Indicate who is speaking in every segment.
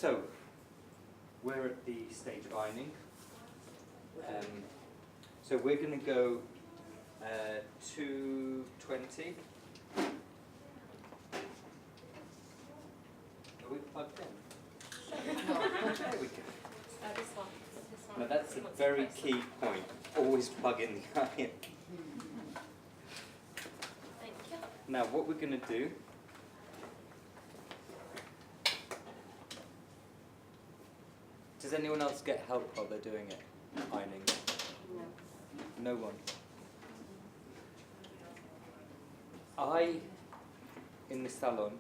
Speaker 1: So, we're at the stage of ironing. So we're going to go 220. Are we plugged in? There we go.
Speaker 2: This one.
Speaker 1: Now that's a very key point. Always plug in the iron.
Speaker 2: Thank you.
Speaker 1: Now what we're going to do, does anyone else get help while they're doing it, ironing? No. No one. In the salon,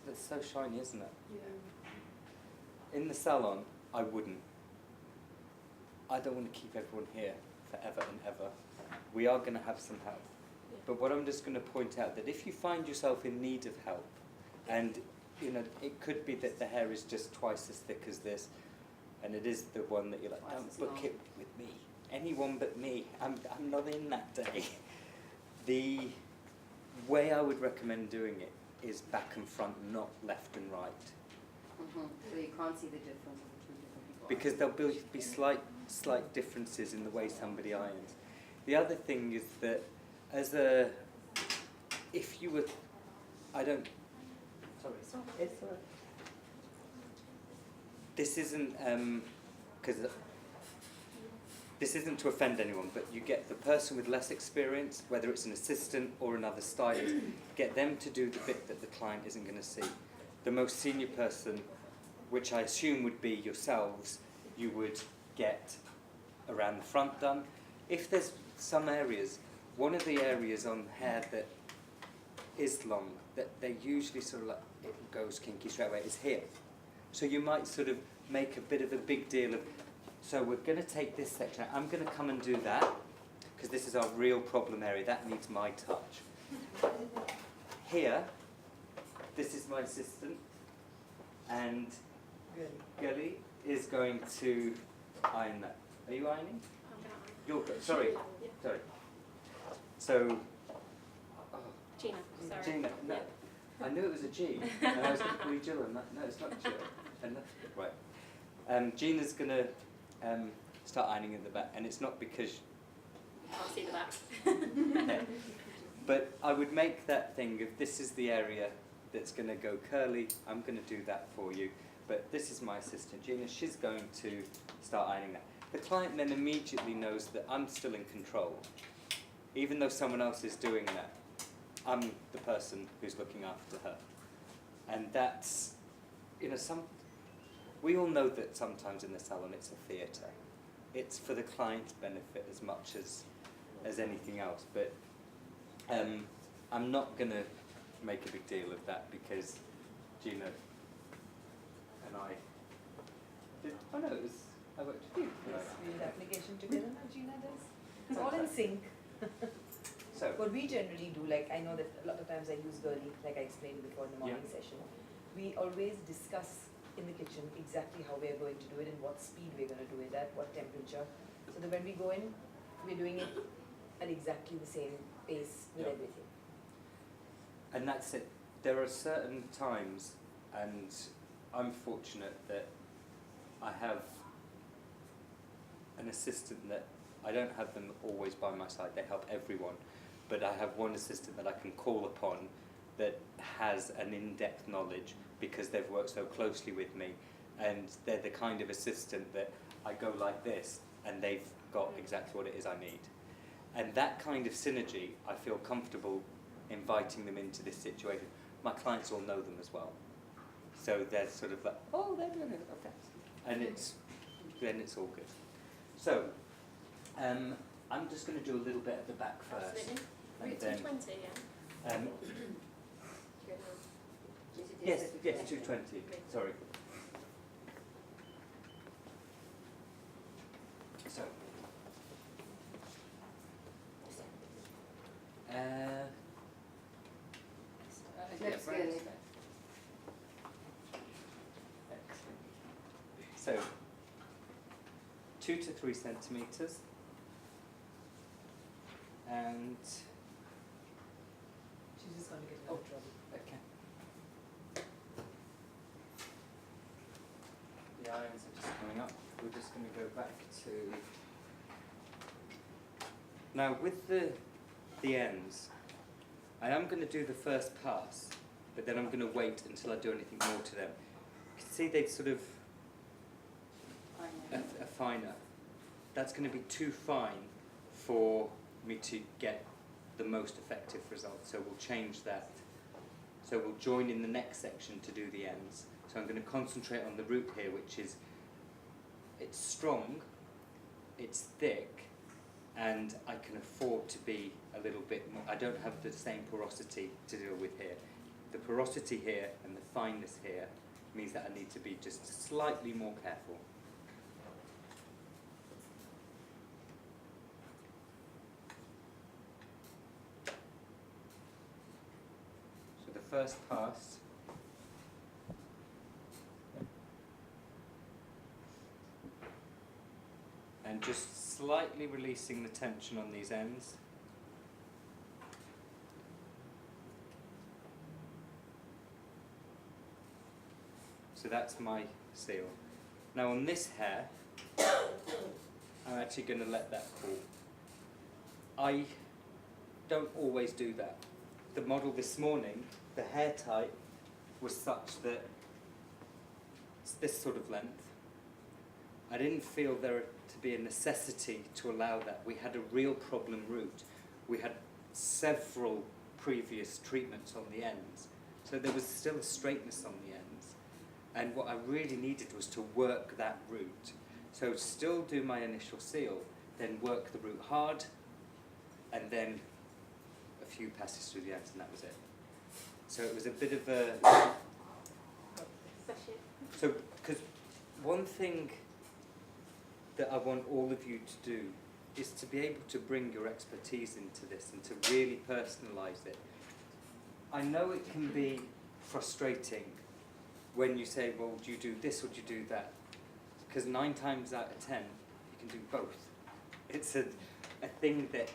Speaker 1: that's so shiny, isn't it?
Speaker 2: Yeah.
Speaker 1: In the salon, I wouldn't. I don't want to keep everyone here forever and ever. We are going to have some help.
Speaker 2: Yeah.
Speaker 1: But what I'm just going to point out that if you find yourself in need of help, and it could be that the hair is just twice as thick as this, and it is the one that you're like, don't book it with me. Anyone but me. I'm not in that day. The way I would recommend doing it is back and front, not left and right.
Speaker 3: So you can't see the difference between different people.
Speaker 1: Because there'll be slight differences in the way somebody irons. The other thing is that if you were, this isn't, because this isn't to offend anyone, but you get the person with less experience, whether it's an assistant or another stylist, get them to do the bit that the client isn't going to see. The most senior person, which I assume would be yourselves, you would get around the front done. If there's some areas, one of the areas on hair that is long, that they usually sort of like, it goes kinky straight away, is here. So you might sort of make a bit of a big deal of, so we're going to take this section out. I'm going to come and do that, because this is our real problem area. That needs my touch. Here, this is my assistant, and Gully is going to iron that. Are you ironing?
Speaker 2: I'm going to
Speaker 1: You're good. Sorry.
Speaker 2: Yeah.
Speaker 1: Sorry. So,
Speaker 2: Gina, sorry.
Speaker 1: Gina, no.
Speaker 2: Yeah.
Speaker 1: I knew it was a G, and I was going to call you Jill, and no, it's not Jill. And right. Gina's going to start ironing at the back, and it's not because...
Speaker 2: I'll see the back.
Speaker 1: But I would make that thing of, this is the area that's going to go curly, I'm going to do that for you. But this is my assistant, Gina, she's going to start ironing that. The client then immediately knows that I'm still in control. Even though someone else is doing that, I'm the person who's looking after her. And that's, we all know that sometimes in the salon it's a theatre. It's for the client's benefit as much as anything else. But I'm not going to make a big deal of that because Gina and I did, I worked with you.
Speaker 4: Yes, we did application together, Gina does. It's all in sync.
Speaker 1: So,
Speaker 4: What we generally do, like I know that a lot of times I use girly, like I explained before in the morning session. We always discuss in the kitchen exactly how we're going to do it and what speed we're going to do it at, what temperature. So that when we go in, we're doing it at exactly the same pace with everything.
Speaker 1: and that's it. There are certain times, and I'm fortunate that I have an assistant that I don't have them always by my side, they help everyone, but I have one assistant that I can call upon that has an in-depth knowledge because they've worked so closely with me, and they're the kind of assistant that I go like this and they've got exactly what it is I need. And that kind of synergy, I feel comfortable inviting them into this situation. My clients all know them as well. So they're sort of like, oh, they're doing it, okay. And then it's all good. So, I'm just going to do a little bit at the back first.
Speaker 2: Absolutely.
Speaker 1: And
Speaker 2: Route
Speaker 1: then,
Speaker 2: 220, yeah?
Speaker 1: yes, 220, sorry. So,
Speaker 3: Looks
Speaker 1: right.
Speaker 3: good.
Speaker 1: Excellent. So, 2 to 3 centimetres, and
Speaker 4: She's just going to get into trouble.
Speaker 1: okay. irons are just coming up. We're just going to go back to... Now with the ends, I am going to do the first pass, but then I'm going to wait until I do anything more to them. You can see they've sort of a finer. That's going to be too fine for me to get the most effective result, so we'll change that. So we'll join in the next section to do the ends. So I'm going to concentrate on the root here, which is, it's strong, it's thick, and I can afford to be a little bit more, I don't have the same porosity to deal with here. The porosity here and the fineness here means that I need to be just slightly more careful. So the first pass, and just slightly releasing the tension on these ends. So that's my seal. Now on this hair, I'm actually going to let that cool. I don't always do that. The model this morning, the hair type was such that it's this sort of length. I didn't feel there to be a necessity to allow that. We had a real problem root. We had several previous treatments on the ends, so there was still a straightness on the ends. And what I really needed was to work that root. So still do my initial seal, then work the root hard, and then a few passes through the ends, and that was it. So it was a bit of a... So, because one thing that I want all of you to do is to be able to bring your expertise into this and to really personalise it. I know it can be frustrating when you say, well, do you do this or do you do that? Because 9 times out of 10, you can do both. It's a thing that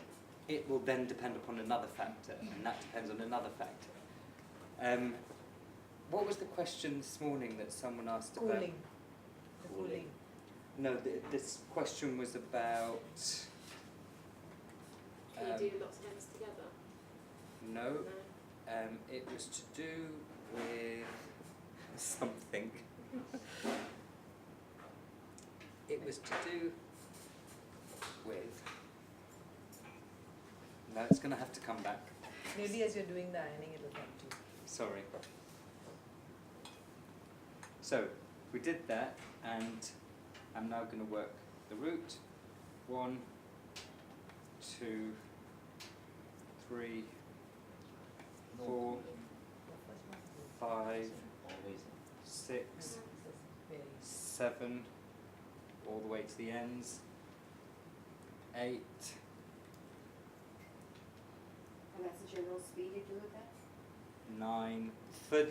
Speaker 1: it will then depend upon another factor, and that depends on another factor. What was the question this morning that someone asked about?
Speaker 4: Cooling. The cooling.
Speaker 1: No, this question was about...
Speaker 2: Can you do lots of ends together?
Speaker 1: No,
Speaker 2: No.
Speaker 1: it was to do with something. It was to do with... No, it's going to have to come back.
Speaker 4: Maybe as you're doing the ironing, it'll come to you.
Speaker 1: Sorry. So, we did that, and I'm now going to work the root. 1, 2, 3, 4, 5, 6, 7, all the way to the ends, 8.
Speaker 3: And that's the general speed you do with that?
Speaker 1: 9. For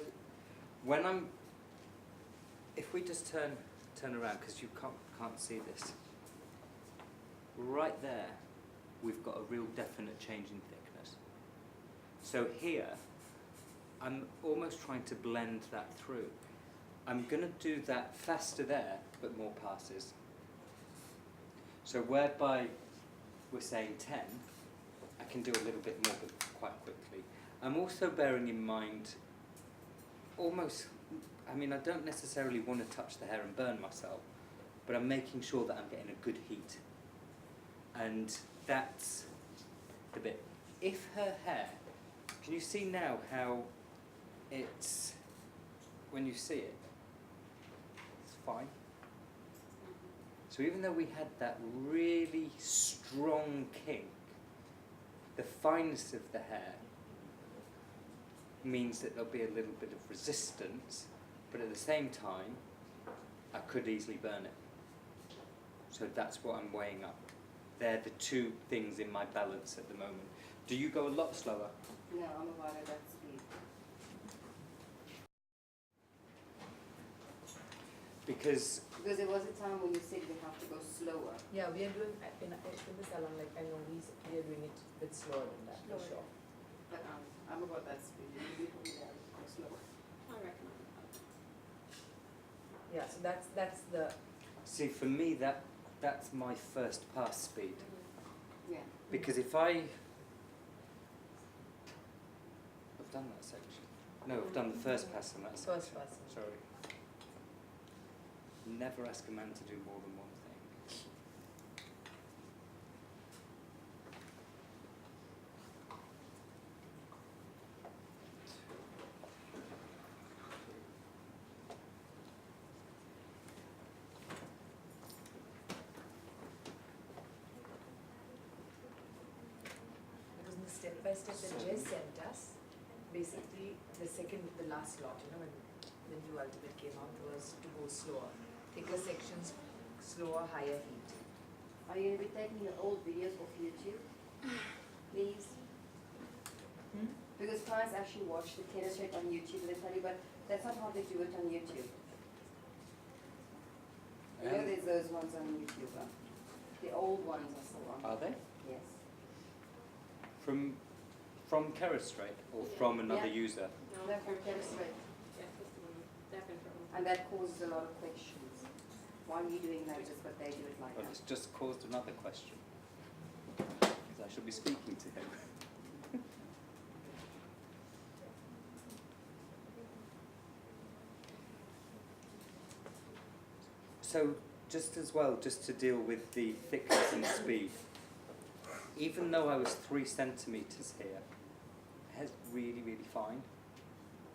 Speaker 1: when I'm, if we just turn around, because you can't see this. Right there, we've got a real definite change in thickness. So here, I'm almost trying to blend that through. I'm going to do that faster there, but more passes. So whereby we're saying 10, I can do a little bit more, but quite quickly. I'm also bearing in mind almost, I mean, I don't necessarily want to touch the hair and burn myself, but I'm making sure that I'm getting a good heat. And that's the bit. If her hair, can you see now how it's, when you see it, it's fine. So even though we had that really strong kink, the fineness of the hair means that there'll be a little bit of resistance, but at the same time, I could easily burn it. So that's what I'm weighing up. They're the two things in my balance at the moment. Do you go a lot slower?
Speaker 3: No, I'm about at that speed.
Speaker 1: Because
Speaker 3: Because there was a time when you said we have to go slower.
Speaker 4: Yeah, we are doing, in the salon, like, I know we are doing it a bit slower than that, for
Speaker 3: Slower.
Speaker 4: sure.
Speaker 3: But I'm about that speed. You told me that I would go slower.
Speaker 2: I reckon I'm about
Speaker 4: Yeah, so that's the,
Speaker 1: See, for me, that's my first pass speed.
Speaker 3: Yeah.
Speaker 1: Because if I've done that section. No, I've done the first pass on that section.
Speaker 4: First pass.
Speaker 1: Sorry. Never ask a man to do more than one thing.
Speaker 4: because in the step-by-step that Jess sent us, basically the last lot, you know, when the new ultimate came out, was to go slower. Thicker sections, slower, higher heat.
Speaker 3: Are you going to be taking your old videos off YouTube? Please? Because clients actually watch the Kerastraight on YouTube and they tell you, but that's not how they do it on YouTube. You know there's those ones on YouTube, huh? The old ones are still on.
Speaker 1: Are they?
Speaker 3: Yes.
Speaker 1: From Kerastraight or
Speaker 2: Yeah.
Speaker 1: from another
Speaker 3: Yeah.
Speaker 1: user?
Speaker 2: No,
Speaker 3: They're from Kerastraight.
Speaker 2: Yeah, that's the one. They've been from.
Speaker 3: And that causes a lot of questions. Why are you doing that just but they do it like
Speaker 1: Well,
Speaker 3: that?
Speaker 1: it's just caused another question. Because I shall be speaking to him. So, just as well, just to deal with the thickness and speed, even though I was 3 centimetres here, it's really, really fine,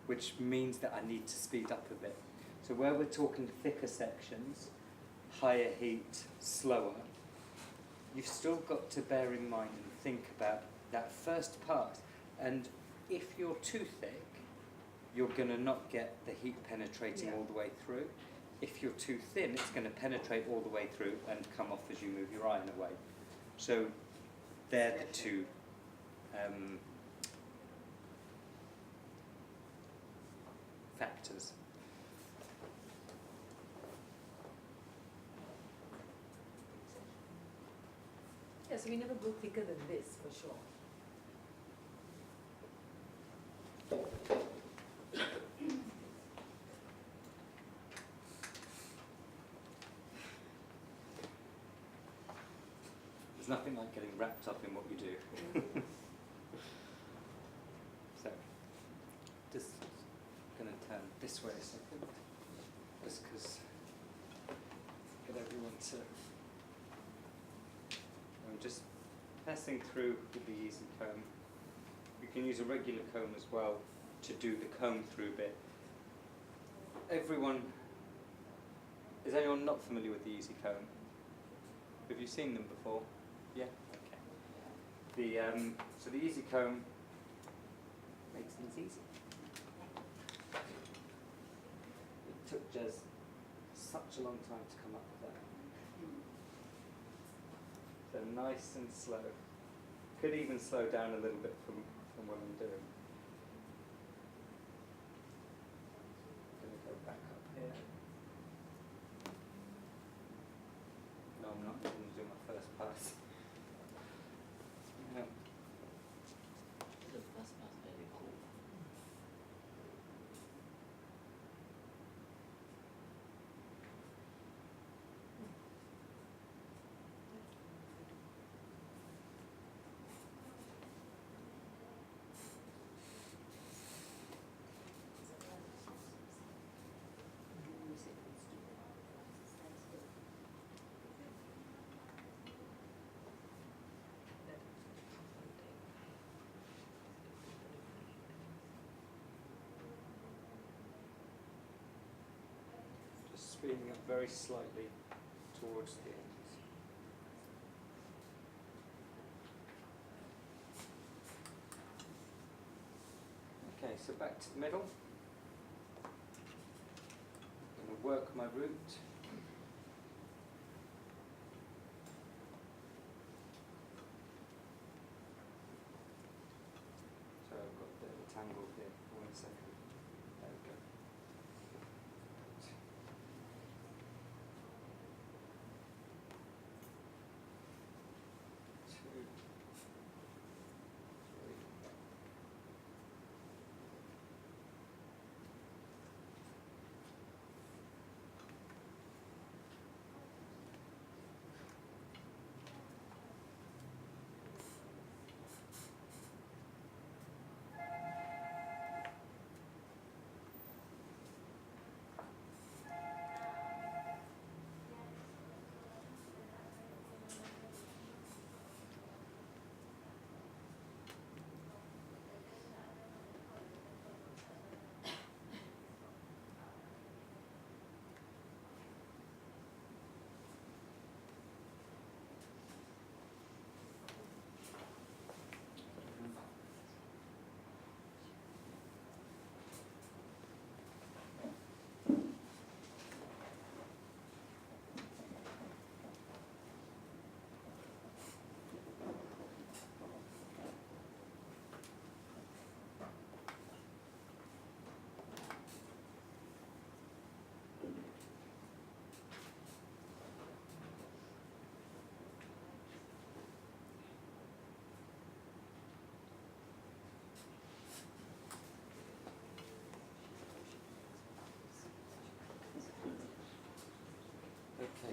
Speaker 1: which means that I need to speed up a bit. So where we're talking thicker sections, higher heat, slower, you've still got to bear in mind and think about that first pass. And if you're too thick, you're going to not get the heat penetrating all the way through. If you're too thin, it's going to penetrate all the way through and come off as you move your iron away. So they're the two factors.
Speaker 4: Yeah, so we never go thicker than this, for sure.
Speaker 1: There's nothing like getting wrapped up in what you do. So, just going to turn this way a second, just because get everyone to. I'm just passing through with the easy comb. You can use a regular comb as well to do the comb through bit. Is anyone not familiar with the easy comb? Have you seen them before? Yeah. Okay. So the easy comb makes things easy. It took Jez such a long time to come up with that. So nice and slow. Could even slow down a little bit from what I'm doing. I'm going to go back up here. No, I'm not. I'm going to do my first pass. Yeah.
Speaker 5: The first pass very cool.
Speaker 1: Just speeding up very slightly towards the edges. Okay, so back to the middle. I'm going to work my route. So I've got a bit of a tangle here. 1 second. There we go. Two, three.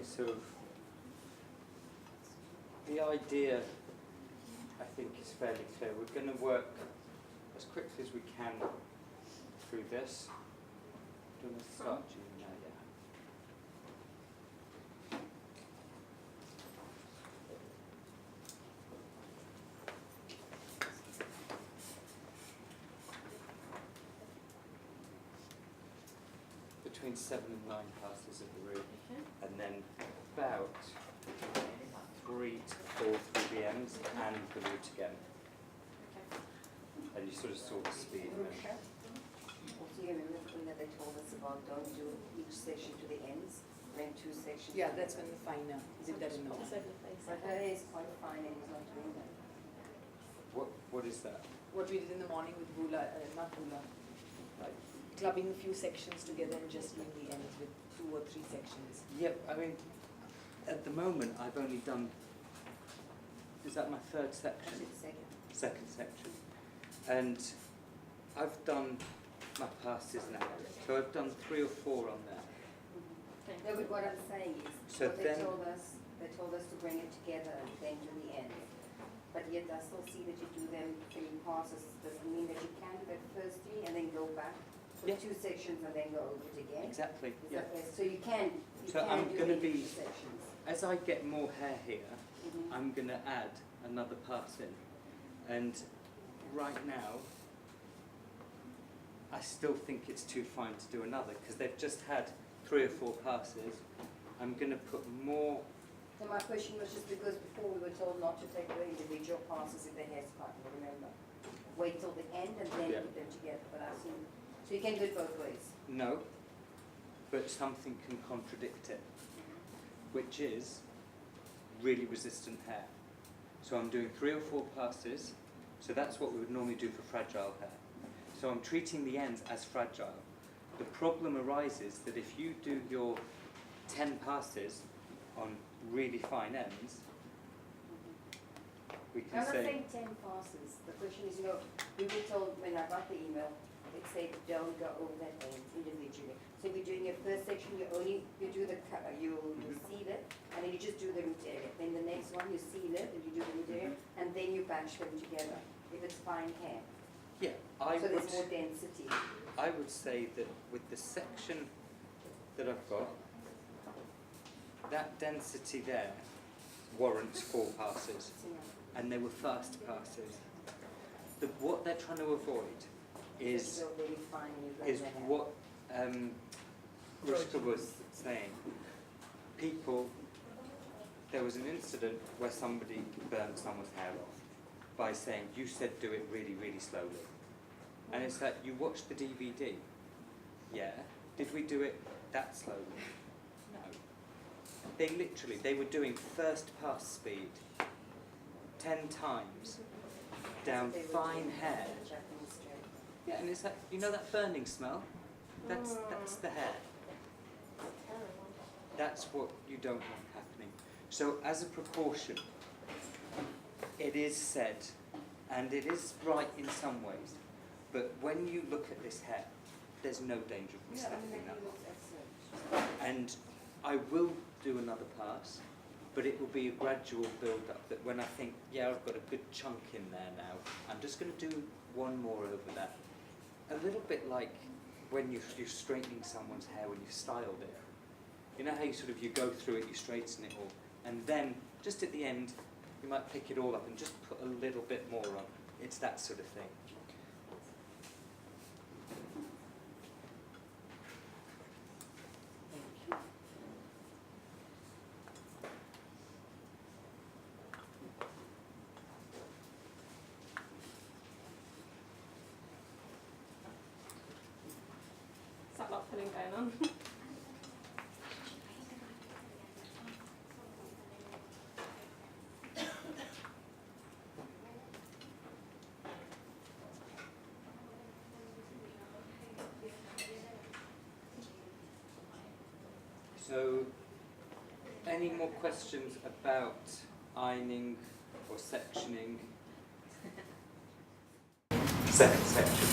Speaker 1: so the idea, I think, is fairly clear. We're going to work as quickly as we can through this. Do you want to start, Julie, now? Yeah. Between 7 and 9 passes of the route,
Speaker 2: Okay.
Speaker 1: and then about 3 to 4 through the ends and the route again.
Speaker 2: Okay.
Speaker 1: And you sort of saw the speed. And then,
Speaker 3: Also, you remember that they told us about don't do each section to the ends, rent 2 sections.
Speaker 4: Yeah, that's when the finer did that in the
Speaker 2: It's over the place.
Speaker 3: But her is quite fine and he's not doing that.
Speaker 1: what is that?
Speaker 4: What we did in the morning with Bula, not Bula, clubbing a few sections together and just doing the ends with 2 or 3 sections.
Speaker 1: Yep, I mean, at the moment I've only done, is that my third section?
Speaker 3: Actually, the second.
Speaker 1: Second section. And I've done my passes now. So I've done 3 or 4 on there.
Speaker 2: Okay.
Speaker 3: No, but what I'm saying is,
Speaker 1: So
Speaker 3: what
Speaker 1: then-
Speaker 3: they told us to bring it together and then do the end. But yet I still see that you do them 3 passes. Doesn't mean that you can do that first 3 and then go back for
Speaker 1: Yeah.
Speaker 3: 2 sections and then go over it again.
Speaker 1: Exactly.
Speaker 3: Is
Speaker 1: Yeah.
Speaker 3: that right? So you can
Speaker 1: So I'm
Speaker 3: do
Speaker 1: gonna
Speaker 3: it in
Speaker 1: be-
Speaker 3: 2 sections.
Speaker 1: As I get more hair here,
Speaker 3: Mhm.
Speaker 1: I'm going to add another pass in. And right now, I still think it's too fine to do another because they've just had 3 or 4 passes. I'm going to put more.
Speaker 3: So my question was just because before we were told not to take away individual passes if they hairspot, remember? Wait till the end and then
Speaker 1: Yeah.
Speaker 3: put them together, but I've seen, so you can do it both ways.
Speaker 1: No, but something can contradict it, which is really resistant hair. So I'm doing 3 or 4 passes, so that's what we would normally do for fragile hair. So I'm treating the ends as fragile. The problem arises that if you do your 10 passes on really fine ends, we can
Speaker 3: I'm not
Speaker 1: say,
Speaker 3: saying 10 passes, the question is, we were told when I got the email, it said don't go over that end individually. So if you're doing your first section, you do the, you seal it, and then you just do the root area. Then the next one, you seal it, and you do the root area, and then you batch them together, if it's fine hair.
Speaker 1: yeah,
Speaker 3: So there's more density.
Speaker 1: I would say that with the section that I've got, that density there warrants 4 passes, and they were fast passes. What they're trying to avoid
Speaker 3: It's
Speaker 1: is
Speaker 3: so really fine and you blend the hair.
Speaker 1: what Rushka was saying. There was an incident where somebody burnt someone's hair off by saying, you said do it really, really slowly. And it's like, you watched the DVD. Yeah. Did we do it that slowly? No. They were doing first pass speed 10 times down
Speaker 3: They were
Speaker 1: fine
Speaker 3: doing
Speaker 1: hair.
Speaker 3: Japanese straight.
Speaker 1: Yeah, and it's like, you know that burning smell? That's the hair.
Speaker 2: Terrible.
Speaker 1: That's what you don't want happening. So as a precaution, it is said, and it is right in some ways, but when you look at this hair, there's no danger of me
Speaker 3: Yeah, I mean,
Speaker 1: stepping
Speaker 3: it
Speaker 1: up.
Speaker 3: looks excellent.
Speaker 1: And I will do another pass, but it will be a gradual build-up that when I think, yeah, I've got a good chunk in there now, I'm just going to do one more over that. A little bit like when you're straightening someone's hair when you've styled it. You know how you go through it, you straighten it all, and then just at the end, you might pick it all up and just put a little bit more on. It's that sort of thing.
Speaker 2: Is that lot pulling going on?
Speaker 1: So, any more questions about ironing or sectioning? Second section.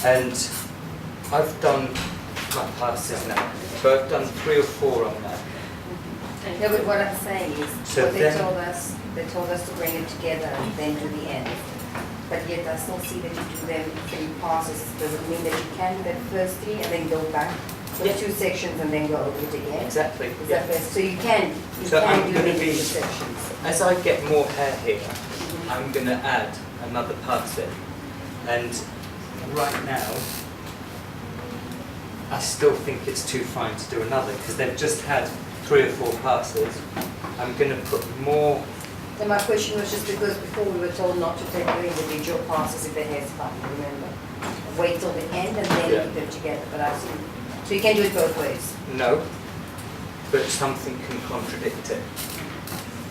Speaker 1: And I've done my passes now. So I've done 3 or 4 on that.
Speaker 3: No, but what I'm saying is,
Speaker 1: So
Speaker 3: what
Speaker 1: then-
Speaker 3: they told us to bring it together and then do the end. But yet I still see that you do them in passes. Does it mean that you can do that firstly and then go back for
Speaker 1: Yeah.
Speaker 3: 2 sections and then go over it again?
Speaker 1: Exactly.
Speaker 3: Is that best? So you can
Speaker 1: So I'm
Speaker 3: do
Speaker 1: gonna
Speaker 3: it in
Speaker 1: be-
Speaker 3: 2 sections.
Speaker 1: As I get more hair here, I'm going to add another pass in. And right now, I still think it's too fine to do another because they've just had 3 or 4 passes. I'm going to put more.
Speaker 3: And my question was just because before we were told not to take the individual passes if the hair's fine, remember? Wait till the end and then
Speaker 1: Yeah.
Speaker 3: keep them together, but I see, so you can do it both ways.
Speaker 1: No, but something can contradict it,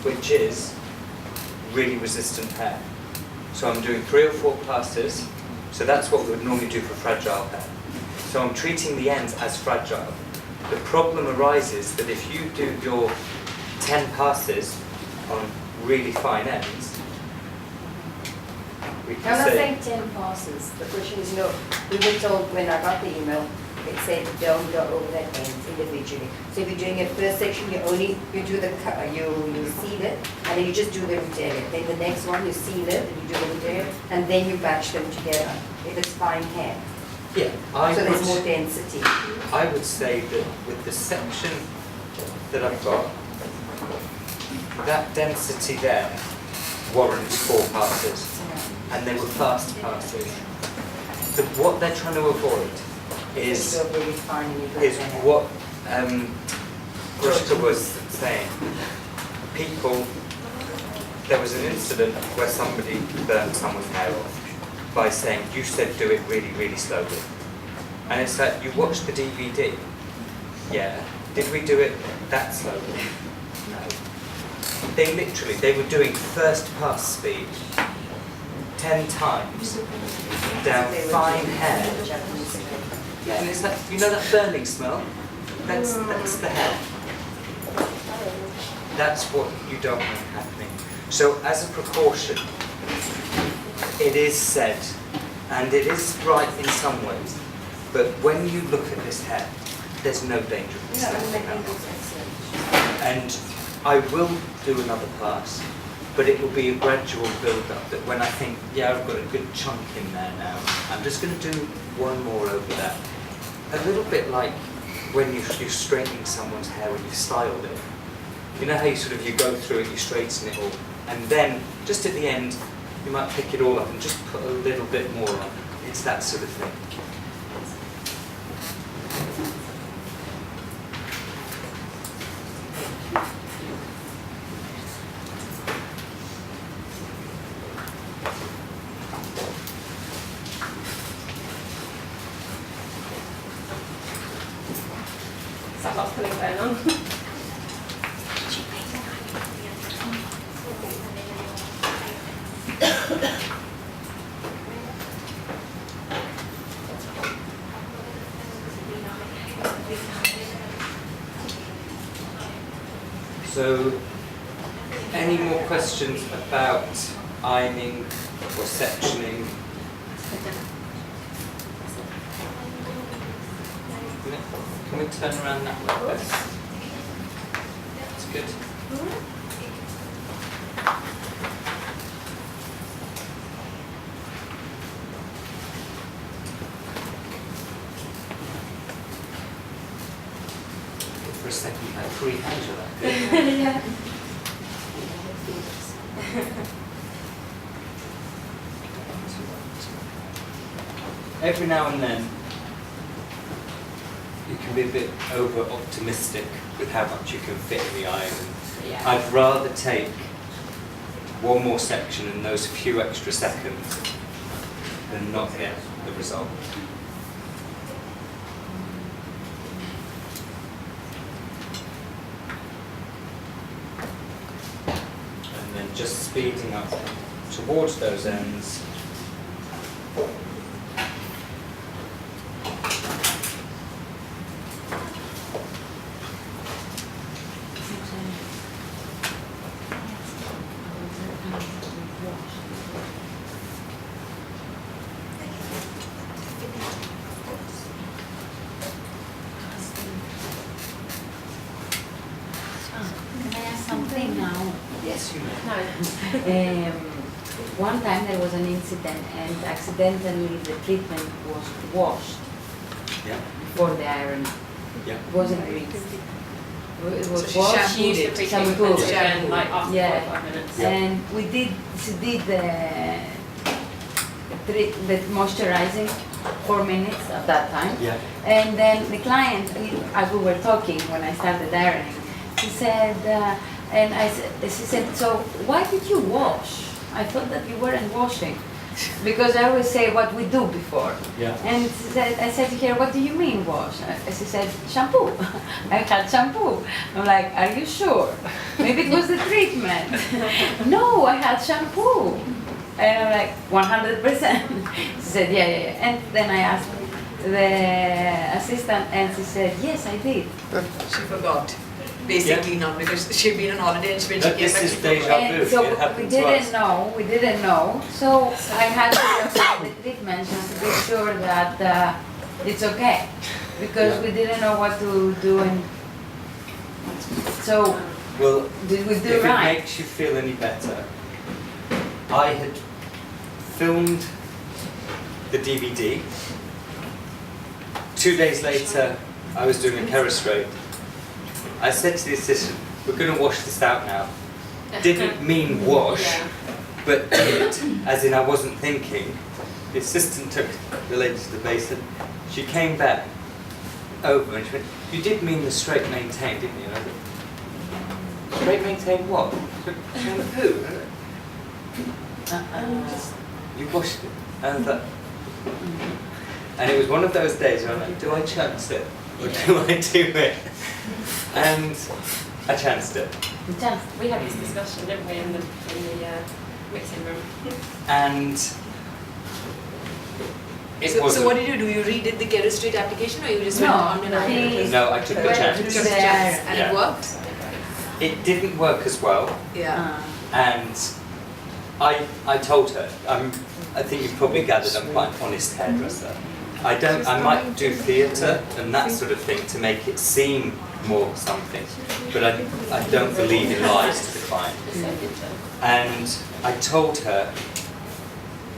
Speaker 1: which is really resistant hair. So I'm doing 3 or 4 passes, so that's what we would normally do for fragile hair. So I'm treating the ends as fragile. The problem arises that if you do your 10 passes on really fine ends, we
Speaker 3: I'm
Speaker 1: can
Speaker 3: not
Speaker 1: say,
Speaker 3: saying 10 passes, the question is, no, we were told when I got the email, it said don't go over that end individually. So if you're doing a first section, you do the, you seal it, and then you just do the root area. Then the next one, you seal it, and you do the root area, and then you batch them together, if it's fine hair.
Speaker 1: yeah,
Speaker 3: So there's more density.
Speaker 1: I would say that with the section that I've got, that density there warrants 4 passes, and they were fast passes. What they're trying to avoid is
Speaker 3: So really fine and you go
Speaker 1: is
Speaker 3: there.
Speaker 1: what Roshka was saying. People, there was an incident where somebody burnt someone's hair off by saying, you said do it really, really slowly. And it's like, you watch the DVD, yeah, did we do it that slowly? No. They were doing first pass speed 10 times down
Speaker 3: They were
Speaker 1: fine
Speaker 3: doing
Speaker 1: hair.
Speaker 3: Japanese hair.
Speaker 1: Yeah, and it's that, you know that burning smell? That's the hair. That's what you don't want happening. So as a precaution, it is said, and it is right in some ways, but when you look at this hair, there's no danger of
Speaker 3: Yeah,
Speaker 1: this
Speaker 3: and
Speaker 1: thing
Speaker 3: I think
Speaker 1: out.
Speaker 3: it's excellent.
Speaker 1: And I will do another pass, but it will be a gradual build-up that when I think, yeah, I've got a good chunk in there now, I'm just going to do one more over that. A little bit like when you're straightening someone's hair when you've styled it. You know how you sort of, you go through it, you straighten it all, and then just at the end, you might pick it all up and just put a little bit more on. It's that sort of thing.
Speaker 2: Is that lots of pulling going on?
Speaker 1: So, any more questions about ironing or sectioning? Can we turn around that way? That's good. For a second, you had 3 hands of that.
Speaker 2: Yeah.
Speaker 1: Every now and then, you can be a bit over-optimistic with how much you can fit in the iron.
Speaker 2: Yeah.
Speaker 1: I'd rather take one more section in those few extra seconds than not get the result. And then just speeding up towards those ends.
Speaker 6: something now?
Speaker 1: Yes, you may.
Speaker 2: No.
Speaker 6: One time there was an incident and accidentally the treatment was washed
Speaker 1: Yeah.
Speaker 6: before the iron.
Speaker 1: Yeah.
Speaker 6: It wasn't rinsed. It was
Speaker 4: So she
Speaker 6: washed.
Speaker 2: She used the pre-treatment
Speaker 6: Shampoo.
Speaker 2: again, like after
Speaker 6: Yeah.
Speaker 2: 45 minutes.
Speaker 1: Yeah.
Speaker 6: And she did the moisturizing 4 minutes at that time.
Speaker 1: Yeah.
Speaker 6: And then the client, as we were talking when I started ironing, she said, she said, so why did you wash? I thought that you weren't washing. Because I always say what we do before.
Speaker 1: Yeah.
Speaker 6: And she said, I said to her, what do you mean wash? She said, shampoo. I had shampoo. I'm like, are you sure? Maybe it was the treatment. No, I had shampoo. And I'm like, 100%. She said, yeah. And then I asked the assistant and she said, yes, I did.
Speaker 4: She forgot, basically not because she'd been on holiday and when she
Speaker 1: But
Speaker 4: came
Speaker 1: this
Speaker 4: back
Speaker 1: is
Speaker 4: she forgot.
Speaker 1: deja vu.
Speaker 6: And so
Speaker 1: It
Speaker 6: we
Speaker 1: happened to us.
Speaker 6: didn't know. So I had to consider the treatment just to be sure that it's okay. Because
Speaker 1: Yeah.
Speaker 6: we didn't know what to do and so
Speaker 1: Well,
Speaker 6: did we do
Speaker 1: if
Speaker 6: right?
Speaker 1: it makes you feel any better, I had filmed the DVD. 2 days later, I was doing a Kerastraight. I said to the assistant, we're going to wash this out now. Didn't mean wash,
Speaker 2: Yeah.
Speaker 1: but did, as in I wasn't thinking. The assistant took the lady to the basin. She came back over and she went, you did mean the straight maintain, didn't you? And I said, straight maintain what? She went, who? You washed it. And I thought, and it was one of those days where I'm like, do I chance it? Or do I do it? And I chanced it.
Speaker 6: Just
Speaker 2: We had this discussion, didn't we, in the mixing room.
Speaker 1: And it
Speaker 4: So
Speaker 1: wasn't.
Speaker 4: what did you do? You redid the Kerastraight application or you just went
Speaker 6: No,
Speaker 4: on and on?
Speaker 6: he-
Speaker 1: No, I took the
Speaker 6: Went
Speaker 1: chance.
Speaker 6: to
Speaker 4: Just
Speaker 6: the
Speaker 4: chance.
Speaker 6: iron.
Speaker 4: And
Speaker 1: Yeah.
Speaker 4: it worked?
Speaker 1: It didn't work as well.
Speaker 4: Yeah.
Speaker 1: And I told her, I think you've probably gathered I'm quite an honest hairdresser. I might do theatre and that sort of thing to make it seem more something, but I don't believe in lies to the client. And I told her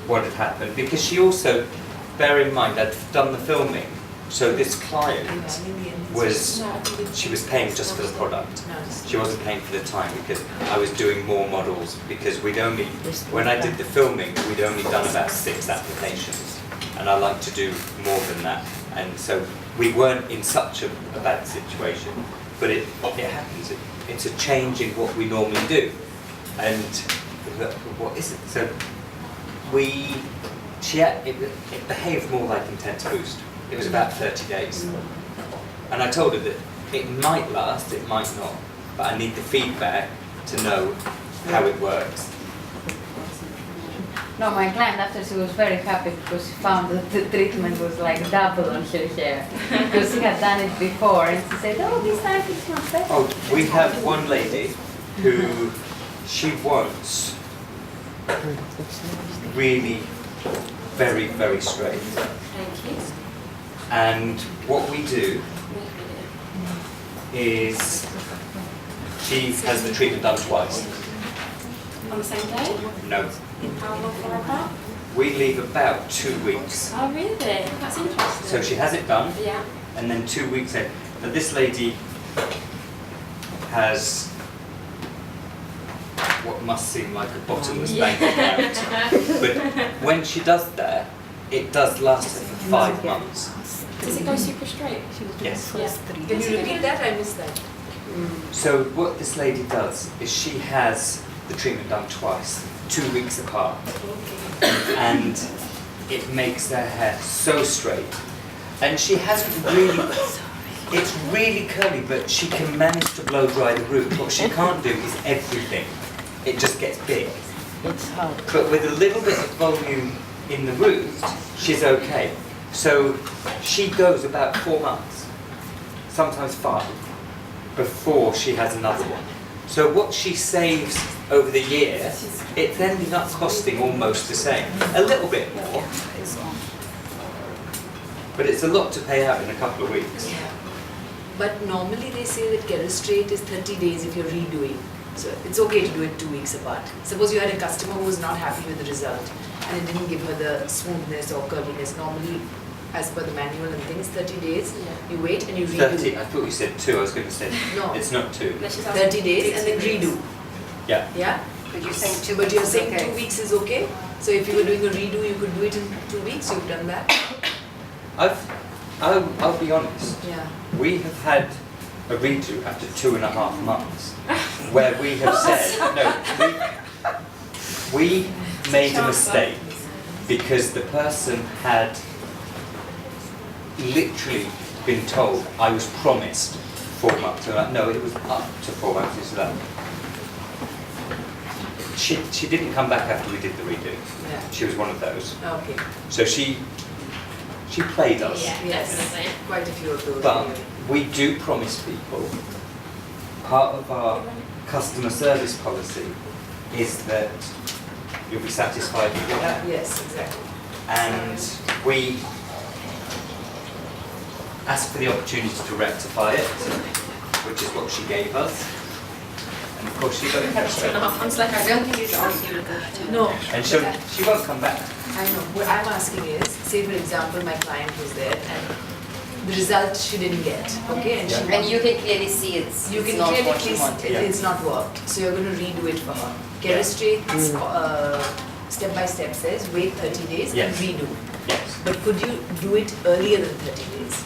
Speaker 1: what had happened because she also, bear in mind, I'd done the filming, so this client she was paying just for the product. She wasn't paying for the time because I was doing more models because when I did the filming, we'd only done about 6 applications and I like to do more than that. And so we weren't in such a bad situation, but it happens. It's a change in what we normally do. And what is it? So it behaved more like Intense Boost. It was about 30 days. And I told her that it might last, it might not, but I need the feedback to know how it works.
Speaker 6: No, my client after she was very happy because she found that the treatment was like double on her hair because she had done it before and she said, oh, this time it's not better.
Speaker 1: Oh, we have one lady who she wants really very, very straight.
Speaker 2: Thank you.
Speaker 1: And what we do is she has the treatment done twice.
Speaker 2: On the same day?
Speaker 1: No.
Speaker 2: How long for apart?
Speaker 1: We leave about 2 weeks.
Speaker 2: Oh, really? That's interesting.
Speaker 1: So she has it done,
Speaker 2: Yeah.
Speaker 1: and then 2 weeks in. Now this lady has what must seem like a bottomless bank account. But when she does that, it does last her for 5 months.
Speaker 2: Does it go super straight?
Speaker 1: Yes.
Speaker 2: Yeah.
Speaker 4: Can you repeat that? I missed that.
Speaker 1: So what this lady does is she has the treatment done twice, 2 weeks apart. And it makes her hair so straight. And she hasn't really, it's really curly, but she can manage to blow dry the root. What she can't do is everything. It just gets big.
Speaker 6: It's hard.
Speaker 1: But with a little bit of volume in the root, she's okay. So she goes about 4 months, sometimes 5, before she has another one. So what she saves over the year, it's ending up costing almost the same. A little bit more, but it's a lot to pay out in a couple of weeks.
Speaker 4: But normally they say that Kerastraight is 30 days if you're redoing. So it's okay to do it 2 weeks apart. Suppose you had a customer who was not happy with the result and it didn't give her the smoothness or curliness. Normally, as per the manual and things, 30 days, you wait and you redo.
Speaker 1: 30, I thought you said 2, I was going to say,
Speaker 4: No.
Speaker 1: it's not 2.
Speaker 4: 30 days and then redo.
Speaker 1: Yeah.
Speaker 4: Yeah?
Speaker 3: But you're saying 2
Speaker 4: But
Speaker 3: weeks
Speaker 4: you're
Speaker 3: is
Speaker 4: saying
Speaker 3: okay.
Speaker 4: 2 weeks is okay? So if you were doing a redo, you could do it in 2 weeks, you've done that?
Speaker 1: I'll be honest,
Speaker 4: Yeah.
Speaker 1: we have had a redo after 2.5 months where we have said, no, we made a mistake because the person had literally been told, I was promised 4 months. We're like, no, it was up to 4 months. It's like, she didn't come back after we did the redo.
Speaker 4: Yeah.
Speaker 1: She was one of those.
Speaker 4: Okay.
Speaker 1: So she played us.
Speaker 2: Yeah,
Speaker 4: Yes.
Speaker 2: definitely.
Speaker 4: Quite a few of those.
Speaker 1: But
Speaker 4: anyway.
Speaker 1: we do promise people, part of our customer service policy is that you'll be satisfied with your hair.
Speaker 4: Yes, exactly.
Speaker 1: And we ask for the opportunity to rectify it, which is what she gave us. And of course she got it Kerastraight.
Speaker 2: 2.5 months, like
Speaker 3: I don't think you should ask you to go.
Speaker 4: No.
Speaker 1: And she won't come back.
Speaker 4: I know. What I'm asking is, say for example, my client was there and the result she didn't get, okay? And she
Speaker 1: Yeah.
Speaker 3: And
Speaker 4: wanted-
Speaker 3: you can clearly see it's
Speaker 4: you can
Speaker 3: not
Speaker 4: clearly
Speaker 3: what you
Speaker 4: see
Speaker 3: wanted.
Speaker 1: Yeah.
Speaker 4: it's not worked. So you're going to redo it for her. Kerastraight step by step says wait 30 days
Speaker 1: Yes.
Speaker 4: and redo.
Speaker 1: Yes.
Speaker 4: But could you do it earlier than 30 days?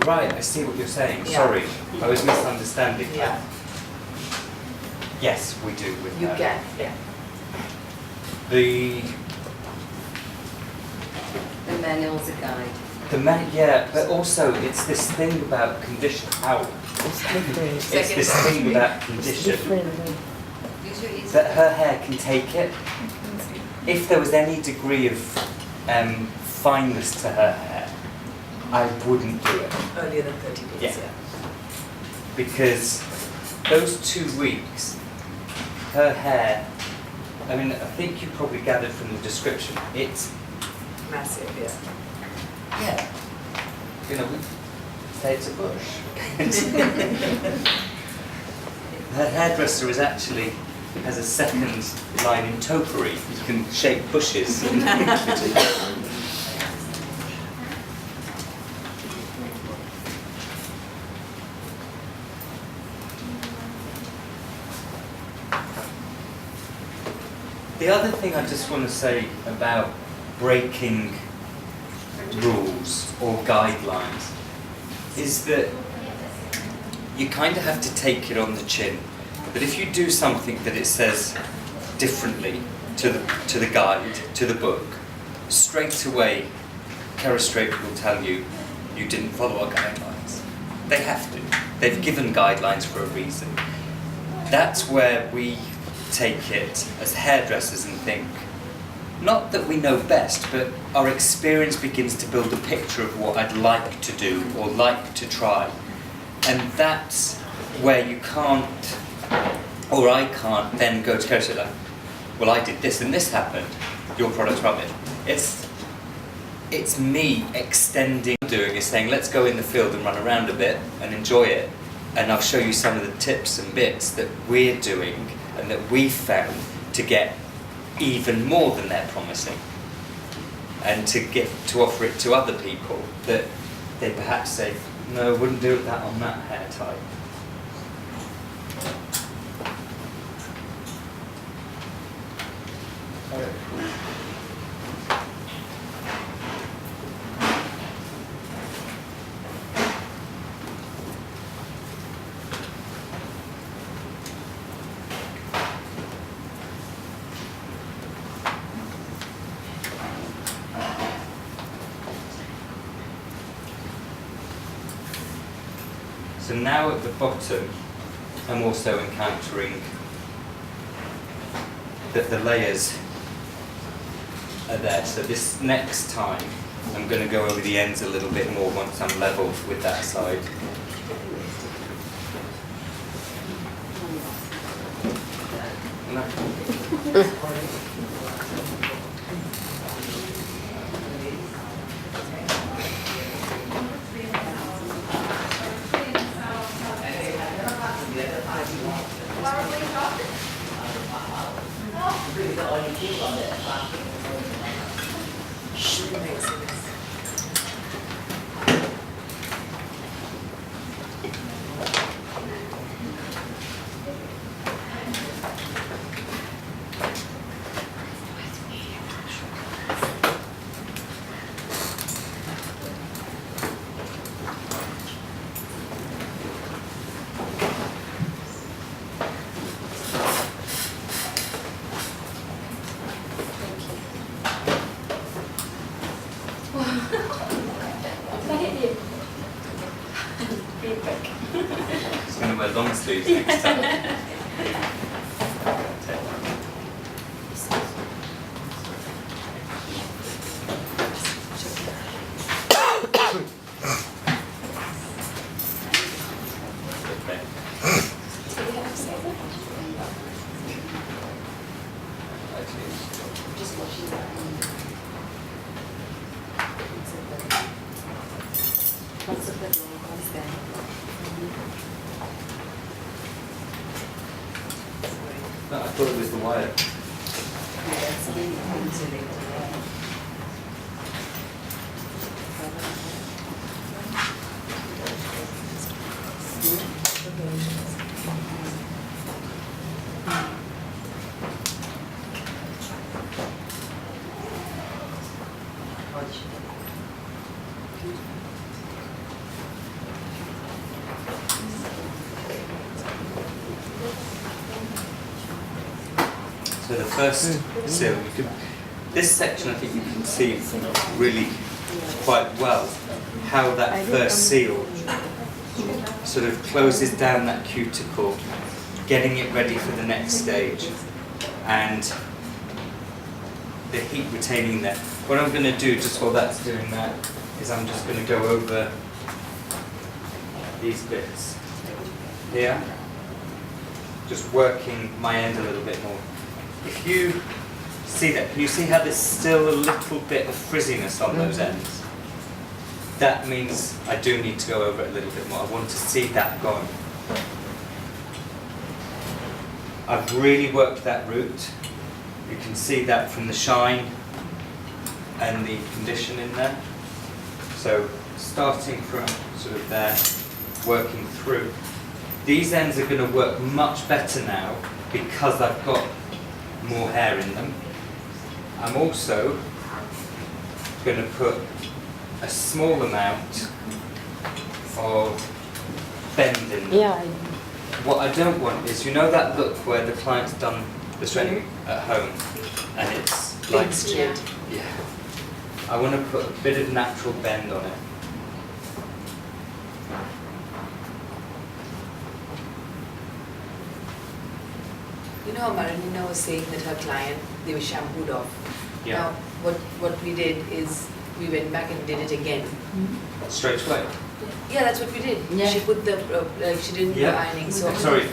Speaker 1: Right, I see what you're saying.
Speaker 4: Yeah.
Speaker 1: Sorry, I was misunderstanding.
Speaker 4: Yeah,
Speaker 1: Yes, we do with
Speaker 4: you
Speaker 1: her.
Speaker 4: can. Yeah.
Speaker 1: The
Speaker 3: manual's a guide.
Speaker 1: yeah, but also it's this thing about condition. How? It's this thing about condition that her hair can take it. If there was any degree of fineness to her hair, I wouldn't do it.
Speaker 4: Earlier than 30 days,
Speaker 1: Yeah. Because those 2 weeks, her hair, I mean, I think you probably gathered from the description, it's,
Speaker 4: Massive, yeah.
Speaker 1: yeah, you know, we say it's a bush. Her hairdresser has a second line in topiary. You can shape bushes. The other thing I just want to say about breaking rules or guidelines is that you kind of have to take it on the chin. But if you do something that it says differently to the guide, to the book, straight away Kerastraight will tell you you didn't follow our guidelines. They have to. They've given guidelines for a reason. That's where we take it as hairdressers and think, not that we know best, but our experience begins to build a picture of what I'd like to do or like to try. And that's where you can't, or I can't, then go to Kerastraight like, well, I did this and this happened. Your product's rubbish. It's me extending, doing is saying, let's go in the field and run around a bit and enjoy it. And I'll show you some of the tips and bits that we're doing and that we found to get even more than they're promising. And to offer it to other people that they perhaps say, no, wouldn't do that on that hair type. So now at the bottom, I'm also encountering that the layers are there. So this next time, I'm going to go over the ends a little bit more once I'm level with that side.
Speaker 5: Because the only people on that parking.
Speaker 1: It's going to wear long sleeves next time. No, I thought it was the wire. So the first seal, you could, this section I think you can see really quite well how that first seal sort of closes down that cuticle, getting it ready for the next stage, and the heat retaining there. What I'm going to do just while that's doing that is I'm just going to go over these bits here, just working my end a little bit more. If you see that, can you see how there's still a little bit of frizziness on those ends? That means I do need to go over it a little bit more. I want to see that gone. I've really worked that route. You can see that from the shine and the condition in there. So starting from sort of there, working through. These ends are going to work much better now because I've got more hair in them. I'm also going to put a small amount of bend in them.
Speaker 2: Yeah.
Speaker 1: What I don't want is, you know that look where the client's done the straightening at home and it's like
Speaker 2: Yeah.
Speaker 1: yeah. I want to put a bit of natural bend on it.
Speaker 4: You know how Marilina was saying that her client, they were shampooed off.
Speaker 1: Yeah.
Speaker 4: Now, what we did is we went back and did it again.
Speaker 1: Straight away.
Speaker 4: Yeah, that's what we did.
Speaker 6: Yeah.
Speaker 4: She put the, like she didn't do
Speaker 1: Yeah.
Speaker 4: ironing, so.
Speaker 1: Sorry.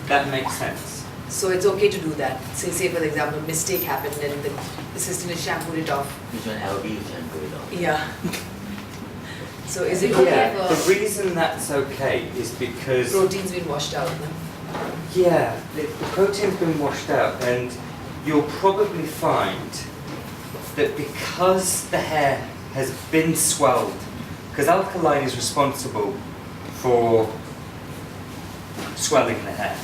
Speaker 1: That makes sense.
Speaker 4: So it's okay to do that. Say for example, mistake happened and the assistant has shampooed it off.
Speaker 5: Which one LB shampoo it off?
Speaker 4: Yeah. So is it okay
Speaker 1: Yeah,
Speaker 4: for
Speaker 1: the reason that's okay is because
Speaker 4: protein's been washed out? No?
Speaker 1: yeah, the protein's been washed out, and you'll probably find that because the hair has been swelled, because alkaline is responsible for swelling the hair.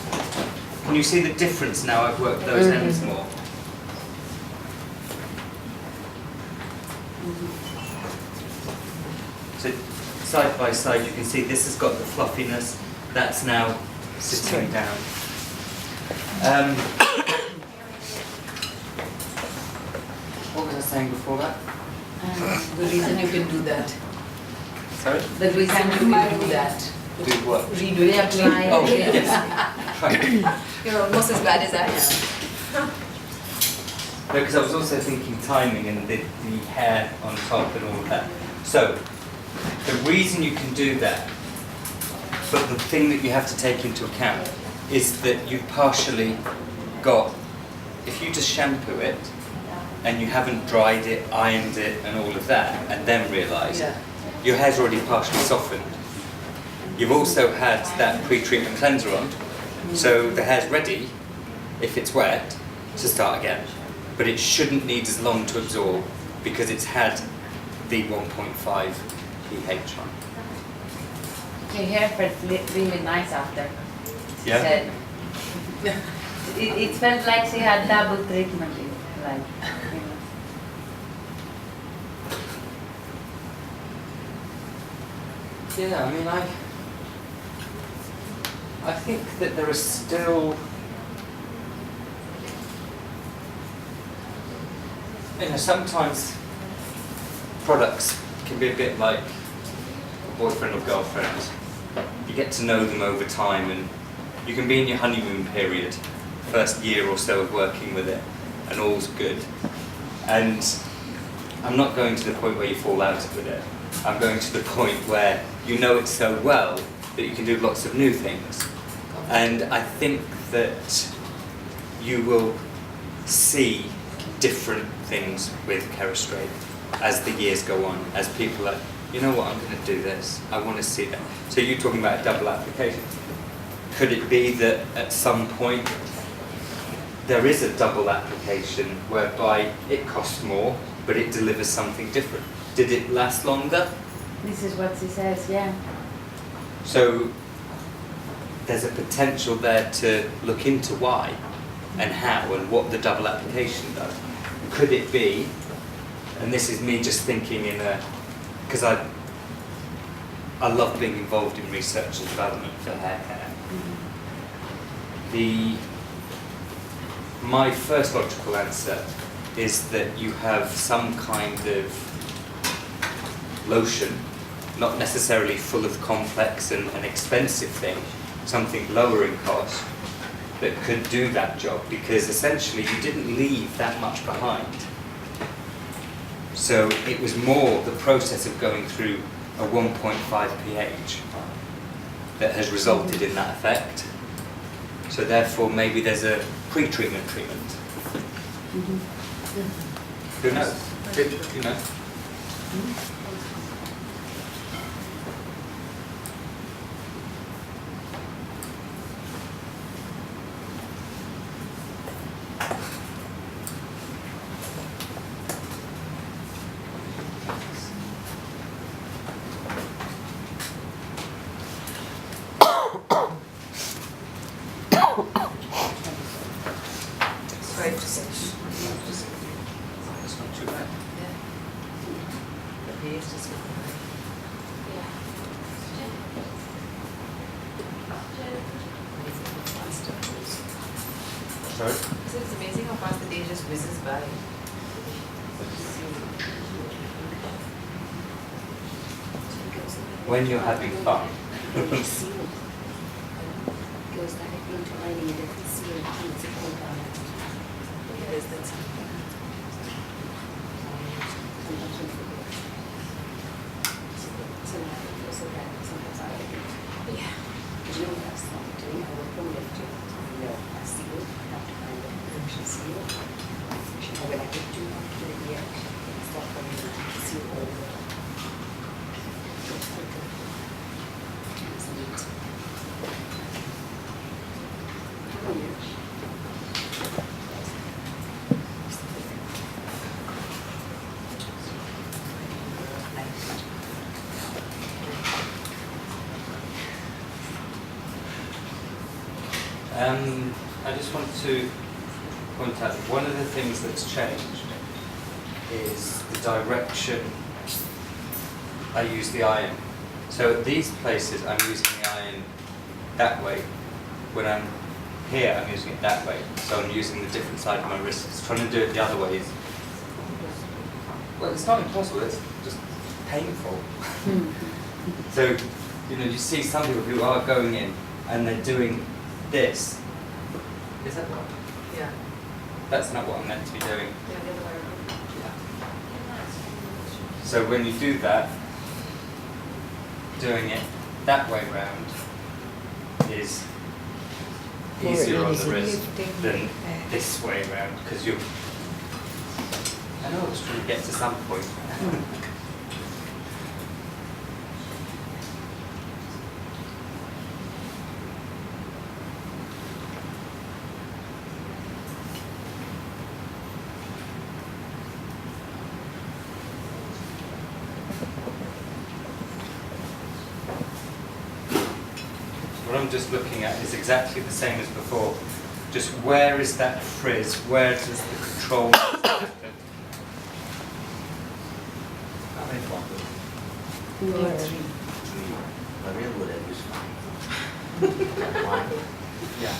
Speaker 1: Can you see the difference now I've worked those ends more? So side by side you can see this has got the fluffiness, that's now sitting down. What was I saying before that?
Speaker 4: The reason you can do that.
Speaker 1: Sorry?
Speaker 4: The reason you can do that.
Speaker 1: Do what?
Speaker 4: Redo it.
Speaker 6: Reapply.
Speaker 1: Oh, yes. Right.
Speaker 4: You're almost as bad as I am.
Speaker 1: No, because I was also thinking timing and the hair on top and all of that. So, the reason you can do that, but the thing that you have to take into account is that you've partially got, if you just shampoo it and you haven't dried it, ironed it and all of that, and then realise
Speaker 4: Yeah.
Speaker 1: your hair's already partially softened. You've also had that pre-treatment cleanser on, So the hair's ready, if it's wet, to start again. But it shouldn't need as long to absorb because it's had the 1.5 pH on.
Speaker 6: Her hair felt really nice after. She
Speaker 1: Yeah?
Speaker 6: said. It felt like she had double treatment. Like, you know.
Speaker 1: Yeah, I mean, I think that there are still, sometimes products can be a bit like a boyfriend or girlfriend. You get to know them over time, and you can be in your honeymoon period, first year or so of working with it, and all's good. And I'm not going to the point where you fall out with it. I'm going to the point where you know it so well that you can do lots of new things. And I think that you will see different things with Kerastraight as the years go on, as people are like, you know what, I'm going to do this. I want to see that. So you're talking about a double application. Could it be that at some point there is a double application whereby it costs more, but it delivers something different? Did it last longer?
Speaker 6: This is what she says, yeah.
Speaker 1: So there's a potential there to look into why and how and what the double application does. Could it be, and this is me just thinking in a, because I love being involved in research and development for hair care. My first logical answer is that you have some kind of lotion, not necessarily full of complex and an expensive thing, something lower in cost, that could do that job, because essentially you didn't leave that much behind. So it was more the process of going through a 1.5 pH that has resulted in that effect. So therefore maybe there's a pre-treatment treatment. Who knows? You know?
Speaker 4: Right to section.
Speaker 1: That's not too bad.
Speaker 4: The pH is good.
Speaker 1: Sorry?
Speaker 4: So it's amazing how fast the day just whizzes by.
Speaker 1: When you're having fun.
Speaker 3: Goes directly into lining and it seal and it's a cold down.
Speaker 4: Yes, that's
Speaker 1: I just want to point out that one of the things that's changed is the direction I use the iron. So at these places I'm using the iron that way. When I'm here I'm using it that way. So I'm using the different side of my wrists. Trying to do it the other way is, well, it's not impossible, it's just painful. So, you know, you see some people who are going in and they're doing this. Is that right?
Speaker 4: yeah.
Speaker 1: That's not what I'm meant to be doing.
Speaker 4: Yeah, the other way around.
Speaker 1: So when you do that, doing it that way round is easier on the wrist than this way round, because you're, I know I was trying to get to some point. What I'm just looking at is exactly the same as before. Just where is that frizz? Where does the control happen?
Speaker 5: How many photos?
Speaker 4: Three.
Speaker 5: Three. The real good at this one.
Speaker 1: Yeah.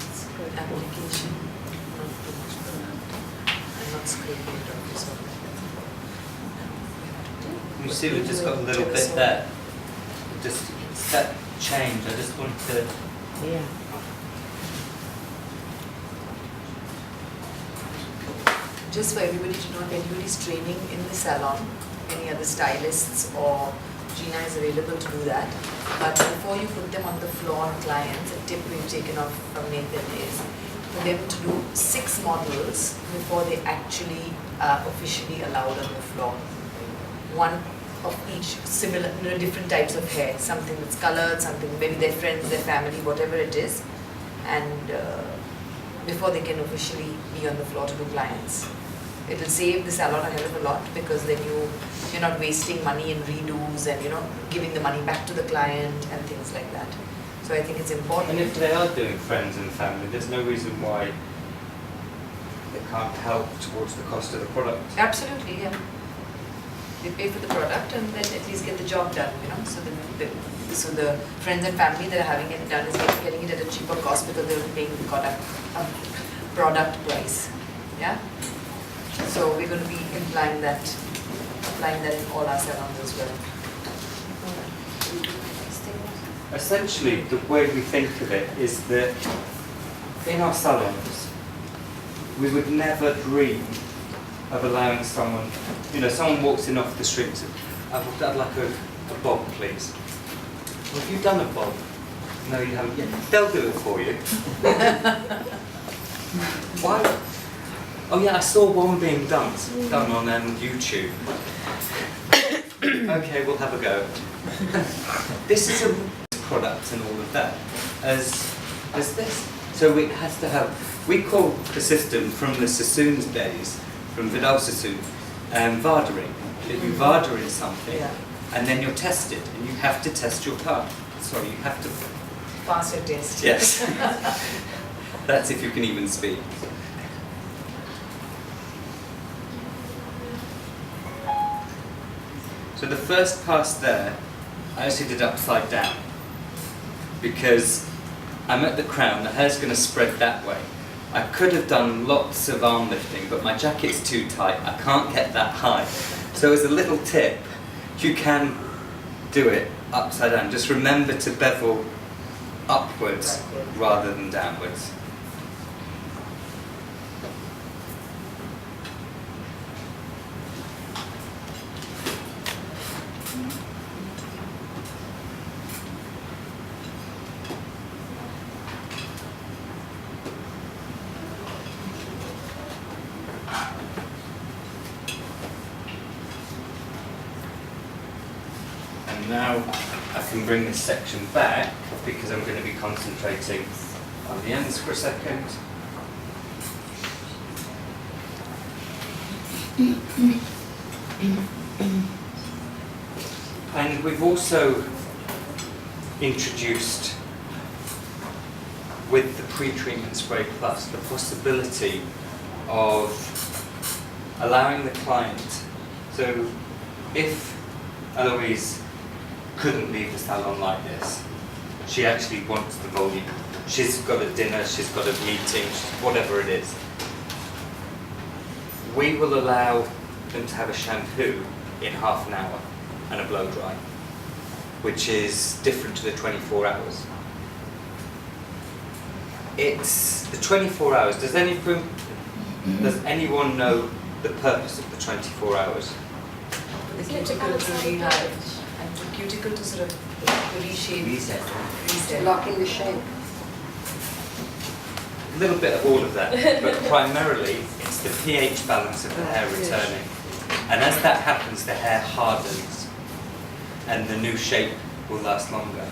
Speaker 4: It's good application, not too much product, and not scraping it off this one.
Speaker 1: You see, we've just got a little bit there. Just it's that change. I just want to.
Speaker 4: Yeah. Just for everybody to know, if anybody's training in the salon, any other stylists or Gina is available to do that. But before you put them on the floor on clients, a tip we've taken off from Nathan is for them to do 6 models before they actually are officially allowed on the floor. One of each similar, different types of hair, something that's colored, something maybe their friends, their family, whatever it is, and before they can officially be on the floor to do clients. It will save the salon a hell of a lot because then you're not wasting money in redos and giving the money back to the client and things like that. So I think it's important.
Speaker 1: And if they are doing friends and family, there's no reason why they can't help towards the cost of the product.
Speaker 4: Absolutely, yeah. They pay for the product and then at least get the job done, So the friends and family that are having it done is getting it at a cheaper cost because they're paying the product price. Yeah? So we're going to be applying that in all our salons as well.
Speaker 1: Essentially, the way we think of it is that in our salons, we would never dream of allowing someone, someone walks in off the street and says, I'd like a bob, please. Well, have you done a bob? No, you haven't yet. They'll do it for you. Why? Oh yeah, I saw one being done on YouTube. Okay, we'll have a go. This is a product and all of that as this. So it has to have. We call the system from the Sassoon's days, from Vidal Sassoon, vardering. That you varder in something, and then you're tested, and you have to test your part. Sorry, you have to
Speaker 4: pass your test.
Speaker 1: Yes. That's if you can even speak. So the first pass there, I actually did upside down because I'm at the crown, the hair's going to spread that way. I could have done lots of arm lifting, but my jacket's too tight, I can't get that high. So as a little tip, you can do it upside down. Just remember to bevel upwards rather than downwards. And now I can bring this section back because I'm going to be concentrating on the ends for a second. And we've also introduced with the pre-treatment spray plus the possibility of allowing the client, so if Eloise couldn't leave the salon like this, she actually wants the volume. She's got a dinner, she's got a meeting, whatever it is. We will allow them to have a shampoo in half an hour and a blow dry, which is different to the 24 hours. It's the 24 hours. Does anyone know the purpose of the 24 hours?
Speaker 4: The cuticle to rehab and the cuticle to sort of reshape.
Speaker 5: Reset.
Speaker 3: Lock in the shape.
Speaker 1: A little bit of all of that, but primarily it's the pH balance of the hair returning. And as that happens, the hair hardens and the new shape will last longer.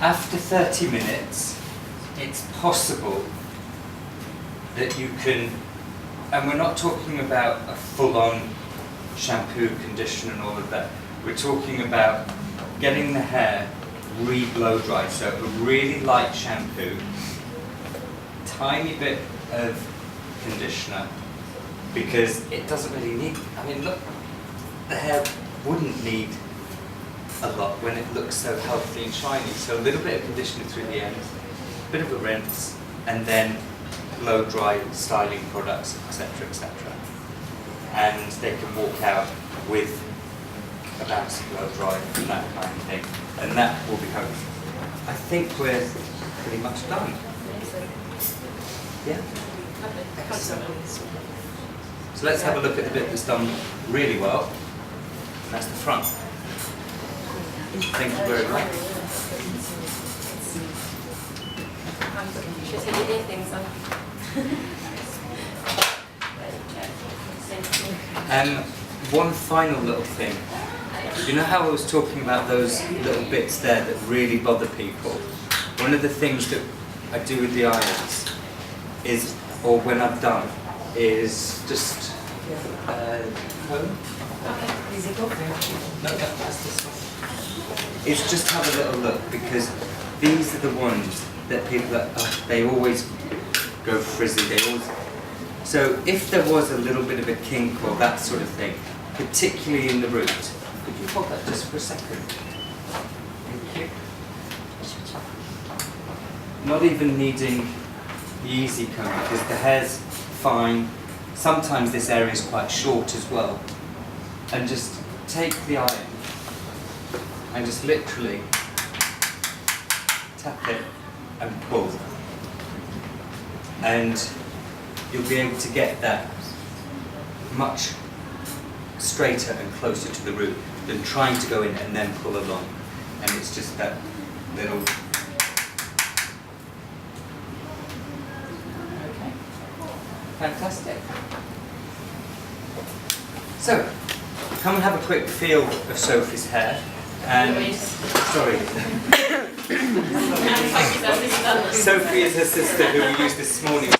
Speaker 1: After 30 minutes, it's possible that you can, and we're not talking about a full-on shampoo, conditioner and all of that. We're talking about getting the hair re-blow dried. So a really light shampoo, tiny bit of conditioner, because it doesn't really need, I mean look, the hair wouldn't need a lot when it looks so healthy and shiny. So a little bit of conditioner through the ends, a bit of a rinse, and then blow dry styling products, etc., etc. And they can walk out with a bouncy blow dry and that kind of thing. And that will be home. I think we're pretty much done. Yeah? So let's have a look at the bit that's done really well. And that's the front. Thank you very much.
Speaker 2: Should take your earthings on.
Speaker 1: One final little thing. You know how I was talking about those little bits there that really bother people? One of the things that I do with the irons is, or when I've done, is just comb. No, that's this one. It's just have a little look, because these are the ones that people that they always go frizzy. They always. So if there was a little bit of a kink or that sort of thing, particularly in the root, could you hold that just for a second? Thank you. Not even needing the easy comb, because the hair's fine. Sometimes this area is quite short as well. And just take the iron and just literally tap it and pull. And you'll be able to get that much straighter and closer to the root than trying to go in and then pull along. And it's just that little. Okay. Fantastic. So, come and have a quick feel of Sophie's hair. And sorry. Sophie is her sister who we used this morning.